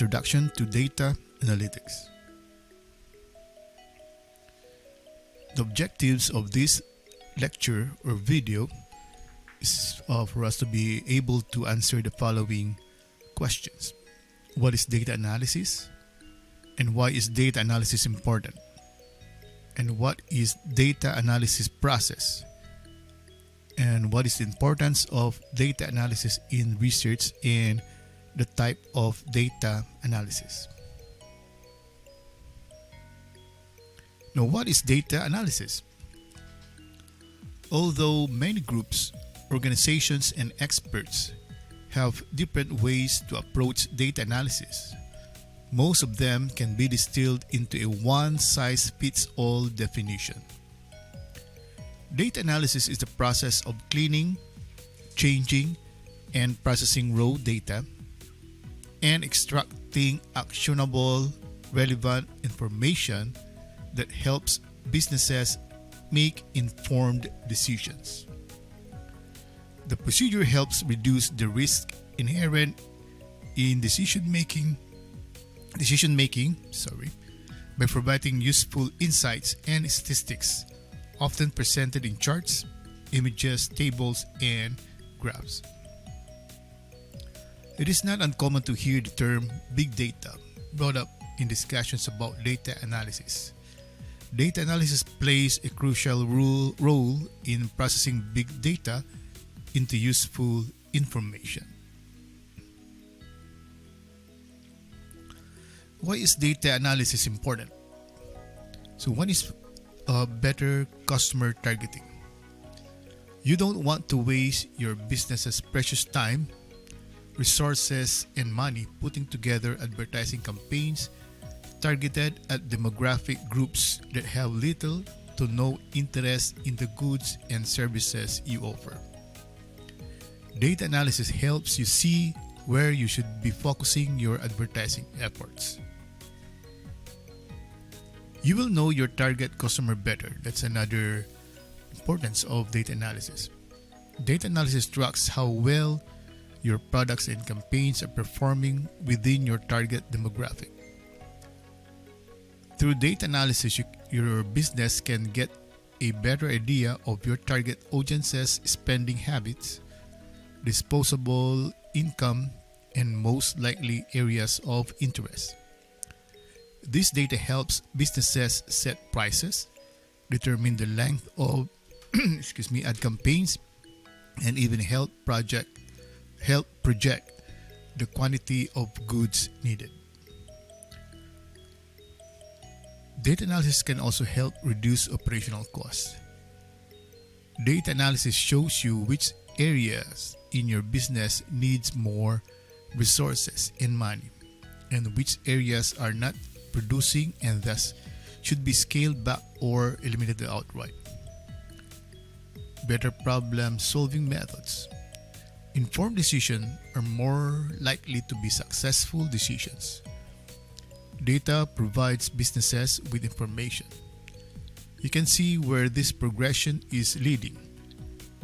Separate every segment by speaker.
Speaker 1: Introduction to Data Analytics. The objectives of this lecture or video is for us to be able to answer the following questions. What is data analysis? And why is data analysis important? And what is data analysis process? And what is the importance of data analysis in research and the type of data analysis? Now, what is data analysis? Although many groups, organizations, and experts have different ways to approach data analysis, most of them can be distilled into a one-size-fits-all definition. Data analysis is the process of cleaning, changing, and processing raw data and extracting actionable, relevant information that helps businesses make informed decisions. The procedure helps reduce the risk inherent in decision making by providing useful insights and statistics, often presented in charts, images, tables, and graphs. It is not uncommon to hear the term big data brought up in discussions about data analysis. Data analysis plays a crucial role in processing big data into useful information. Why is data analysis important? So one is better customer targeting. You don't want to waste your business's precious time, resources, and money putting together advertising campaigns targeted at demographic groups that have little to no interest in the goods and services you offer. Data analysis helps you see where you should be focusing your advertising efforts. You will know your target customer better. That's another importance of data analysis. Data analysis tracks how well your products and campaigns are performing within your target demographic. Through data analysis, your business can get a better idea of your target audience's spending habits, disposable income, and most likely areas of interest. This data helps businesses set prices, determine the length of ad campaigns, and even help project the quantity of goods needed. Data analysis can also help reduce operational costs. Data analysis shows you which areas in your business needs more resources and money, and which areas are not producing and thus should be scaled back or eliminated outright. Better problem-solving methods. Informed decisions are more likely to be successful decisions. Data provides businesses with information. You can see where this progression is leading.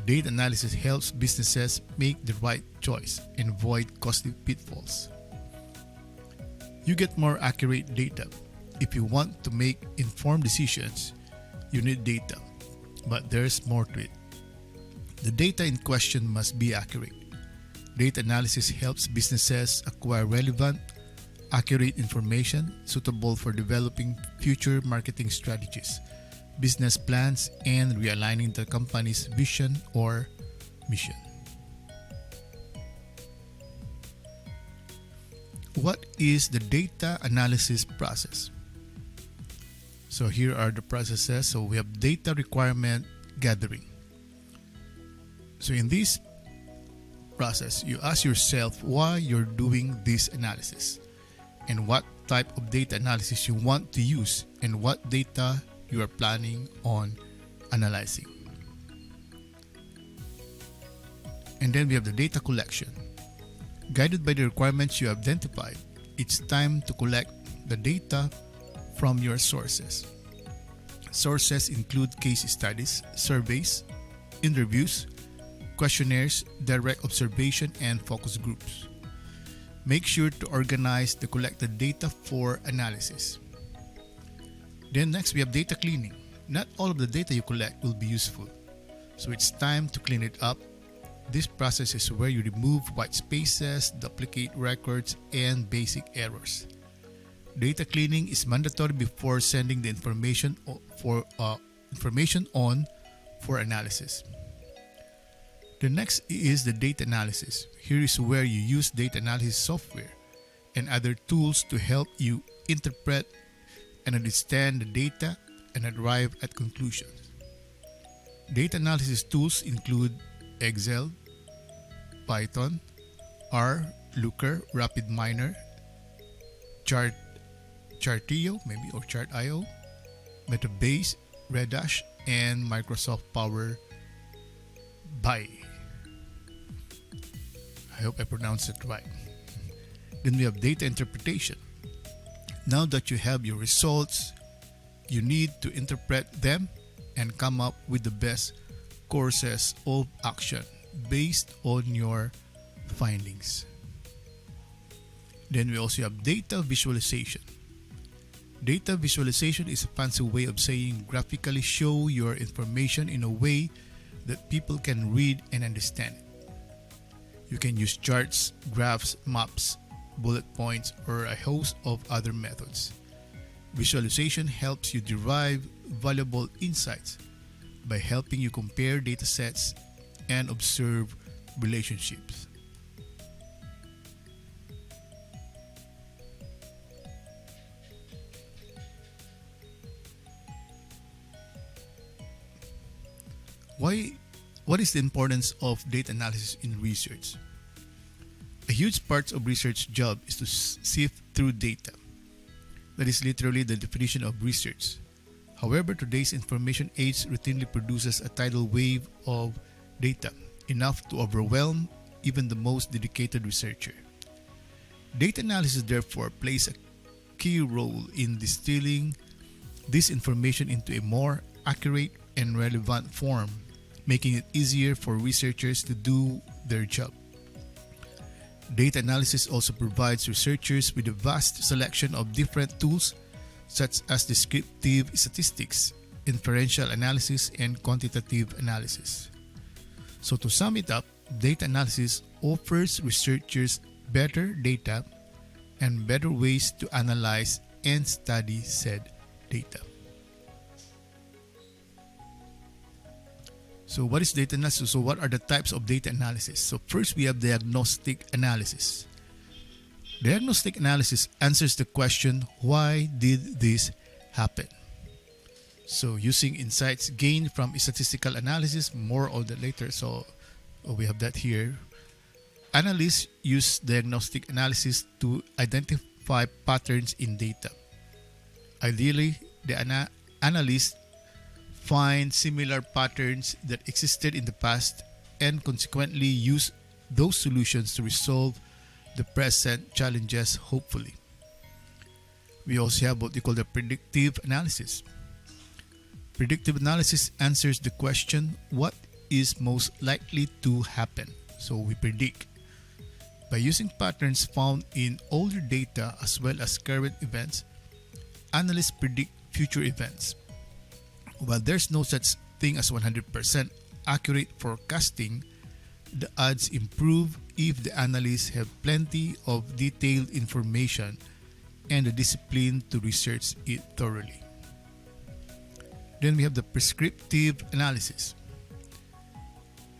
Speaker 1: Data analysis helps businesses make the right choice and avoid costly pitfalls. You get more accurate data. If you want to make informed decisions, you need data, but there's more to it. The data in question must be accurate. Data analysis helps businesses acquire relevant, accurate information suitable for developing future marketing strategies, business plans, and realigning the company's vision or mission. What is the data analysis process? So here are the processes. So we have data requirement gathering. So in this process, you ask yourself why you're doing this analysis and what type of data analysis you want to use and what data you are planning on analyzing. And then we have the data collection. Guided by the requirements you identified, it's time to collect the data from your sources. Sources include case studies, surveys, interviews, questionnaires, direct observation, and focus groups. Make sure to organize the collected data for analysis. Then next we have data cleaning. Not all of the data you collect will be useful, so it's time to clean it up. This process is where you remove white spaces, duplicate records, and basic errors. Data cleaning is mandatory before sending the information on for analysis. The next is the data analysis. Here is where you use data analysis software and other tools to help you interpret and understand the data and arrive at conclusions. Data analysis tools include Excel, Python, R, Looker, RapidMiner, Chartio, or Chart.io, Metabase, Redash, and Microsoft Power BI. I hope I pronounced it right. Then we have data interpretation. Now that you have your results, you need to interpret them and come up with the best courses of action based on your findings. Then we also have data visualization. Data visualization is a fancy way of saying graphically show your information in a way that people can read and understand it. You can use charts, graphs, maps, bullet points, or a host of other methods. Visualization helps you derive valuable insights by helping you compare data sets and observe relationships. What is the importance of data analysis in research? A huge part of research job is to sift through data. That is literally the definition of research. However, today's information age routinely produces a tidal wave of data, enough to overwhelm even the most dedicated researcher. Data analysis therefore plays a key role in distilling this information into a more accurate and relevant form, making it easier for researchers to do their job. Data analysis also provides researchers with a vast selection of different tools such as descriptive statistics, inferential analysis, and quantitative analysis. So to sum it up, data analysis offers researchers better data and better ways to analyze and study said data. So what is data analysis? So what are the types of data analysis? So first we have diagnostic analysis. Diagnostic analysis answers the question, why did this happen? So using insights gained from statistical analysis, more on that later. So we have that here. Analysts use diagnostic analysis to identify patterns in data. Ideally, the analyst find similar patterns that existed in the past and consequently use those solutions to resolve the present challenges, hopefully. We also have what we call the predictive analysis. Predictive analysis answers the question, what is most likely to happen? So we predict. By using patterns found in older data as well as current events, analysts predict future events. While there's no such thing as 100% accurate forecasting, the odds improve if the analysts have plenty of detailed information and the discipline to research it thoroughly. Then we have the prescriptive analysis.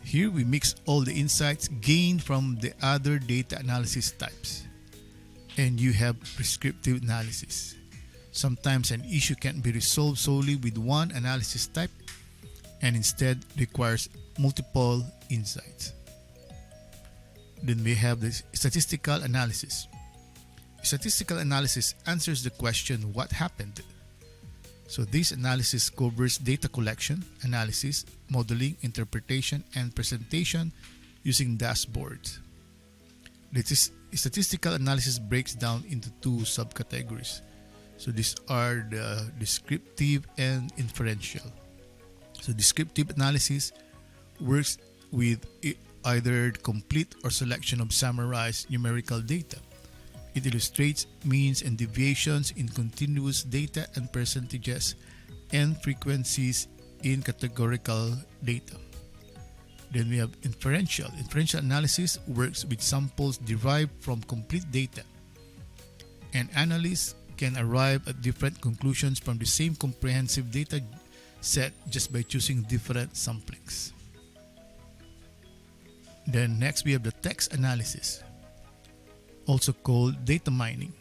Speaker 1: Here we mix all the insights gained from the other data analysis types, and you have prescriptive analysis. Sometimes an issue can't be resolved solely with one analysis type and instead requires multiple insights. Then we have the statistical analysis. Statistical analysis answers the question, what happened? So this analysis covers data collection, analysis, modeling, interpretation, and presentation using dashboards. Statistical analysis breaks down into two subcategories. So these are the descriptive and inferential. So descriptive analysis works with either complete or selection of summarized numerical data. It illustrates means and deviations in continuous data and percentages and frequencies in categorical data. Then we have inferential. Inferential analysis works with samples derived from complete data. And analysts can arrive at different conclusions from the same comprehensive data set just by choosing different samplings. Then next we have the text analysis, also called data mining.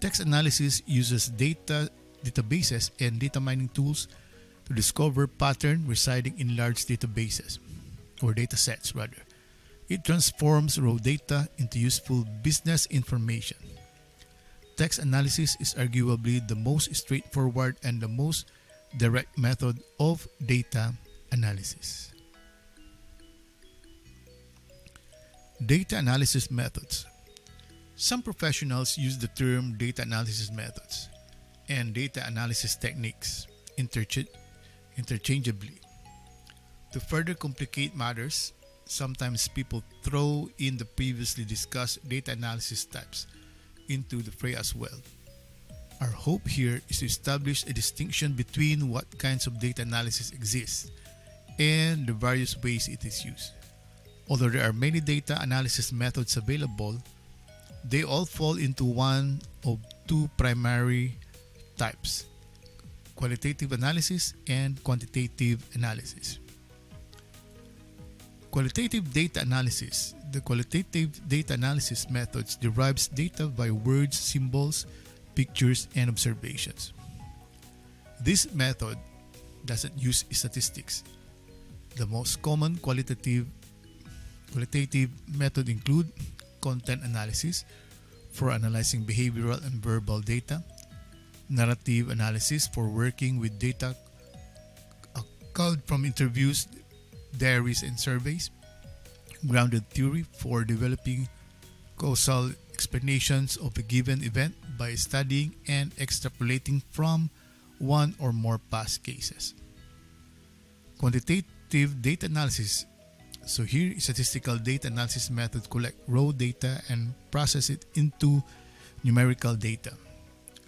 Speaker 1: Text analysis uses databases and data mining tools to discover patterns residing in large databases, or data sets rather. It transforms raw data into useful business information. Text analysis is arguably the most straightforward and the most direct method of data analysis. Data analysis methods. Some professionals use the term data analysis methods and data analysis techniques interchangeably. To further complicate matters, sometimes people throw in the previously discussed data analysis types into the fray as well. Our hope here is to establish a distinction between what kinds of data analysis exist and the various ways it is used. Although there are many data analysis methods available, they all fall into one of two primary types: qualitative analysis and quantitative analysis. Qualitative data analysis. The qualitative data analysis methods derives data by words, symbols, pictures, and observations. This method doesn't use statistics. The most common qualitative method include content analysis for analyzing behavioral and verbal data, narrative analysis for working with data culled from interviews, diaries, and surveys, grounded theory for developing causal explanations of a given event by studying and extrapolating from one or more past cases. Quantitative data analysis. So here, statistical data analysis method collect raw data and process it into numerical data.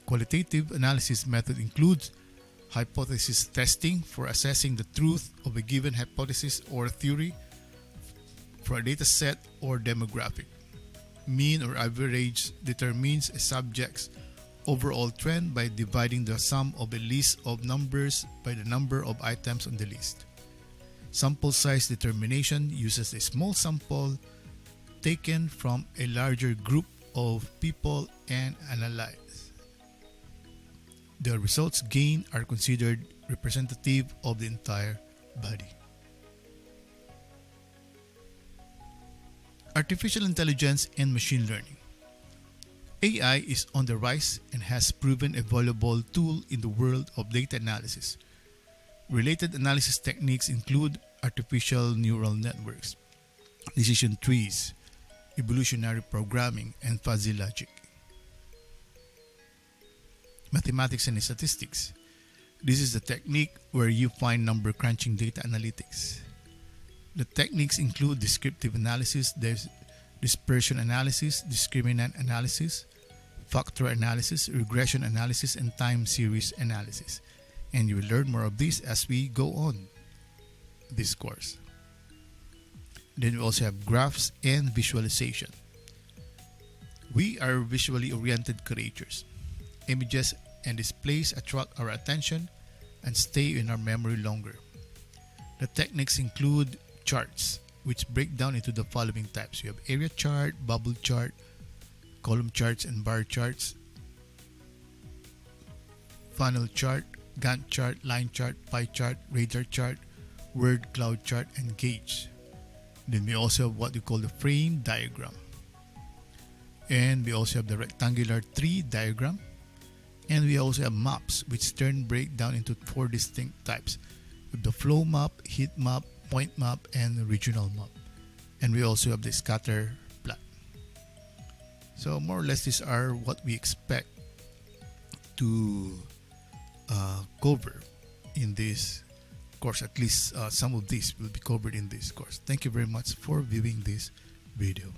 Speaker 1: Qualitative analysis method includes hypothesis testing for assessing the truth of a given hypothesis or theory for a data set or demographic. Mean or average determines a subject's overall trend by dividing the sum of a list of numbers by the number of items on the list. Sample size determination uses a small sample taken from a larger group of people and analyzed. The results gained are considered representative of the entire body. Artificial intelligence and machine learning. AI is on the rise and has proven a valuable tool in the world of data analysis. Related analysis techniques include artificial neural networks, decision trees, evolutionary programming, and fuzzy logic. Mathematics and statistics. This is the technique where you find number crunching data analytics. The techniques include descriptive analysis, dispersion analysis, discriminant analysis, factor analysis, regression analysis, and time series analysis. And you will learn more of this as we go on this course. Then we also have graphs and visualization. We are visually oriented creatures. Images and displays attract our attention and stay in our memory longer. The techniques include charts, which break down into the following types. You have area chart, bubble chart, column charts and bar charts, funnel chart, Gantt chart, line chart, pie chart, radar chart, word cloud chart, and gauge. Then we also have what we call the frame diagram. And we also have the rectangular tree diagram. And we also have maps, which turn break down into four distinct types. With the flow map, heat map, point map, and regional map. And we also have the scatter plot. So more or less these are what we expect to cover in this course. At least some of these will be covered in this course. Thank you very much for viewing this video.